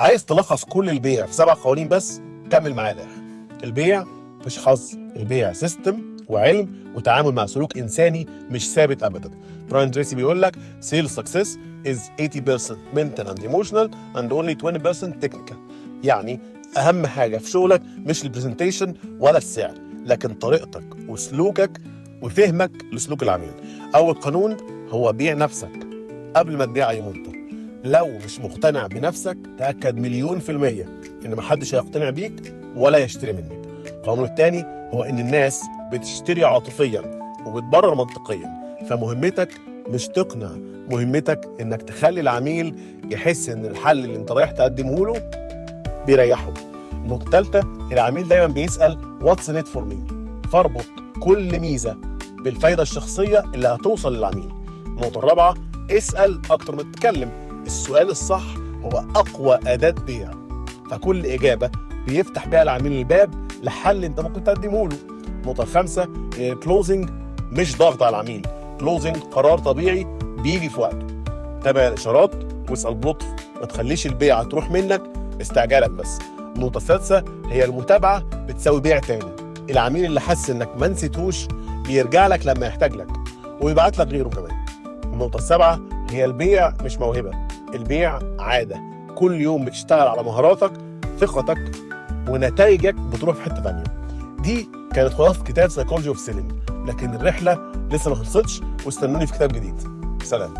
عايز تلخص كل البيع في 7 قوانين بس؟ كمل معايا. البيع مش حظ، البيع سيستم وعلم وتعامل مع سلوك انساني مش ثابت ابدا. براين تريسي بيقول لك sales success is 80% mental and emotional and only 20% technical. يعني اهم حاجه في شغلك مش البرزنتيشن ولا السعر، لكن طريقتك وسلوكك وفهمك لسلوك العميل. اول قانون هو بيع نفسك قبل ما تبيع اي منتج. لو مش مقتنع بنفسك تأكد 1,000,000% إن محدش هيقتنع بيك ولا يشتري منك. القانون الثاني هو إن الناس بتشتري عاطفيا وبتبرر منطقيا، فمهمتك مش تقنع، مهمتك إنك تخلي العميل يحس إن الحل اللي أنت رايح تقدمه له بيريحه. النقطة الثالثة، العميل دايما بيسأل What's in it for me؟ فاربط كل ميزة بالفايدة الشخصية اللي هتوصل للعميل. النقطة الرابعة، اسأل أكتر ما تتكلم. السؤال الصح هو أقوى أداة بيع، فكل إجابة بيفتح بيها العميل الباب لحل أنت ممكن تقدمه له. النقطة الخامسة، كلوزنج مش ضغط على العميل، كلوزنج قرار طبيعي بيجي في وقته. تابع الإشارات واسأل بلطف، ما تخليش البيعة تروح منك استعجالا بس. النقطة السادسة هي المتابعة بتساوي بيع تاني. العميل اللي حس إنك ما نسيتوش بيرجع لك لما يحتاج لك ويبعت لك غيره كمان. النقطة السابعة هي البيع مش موهبة، البيع عادة. كل يوم بتشتغل على مهاراتك، ثقتك ونتائجك بتروح في حتة تانية. دي كانت خلاصة كتاب سايكولوجي اوف سيلينج، لكن الرحلة لسه ما خلصتش، واستنوني في كتاب جديد. سلام.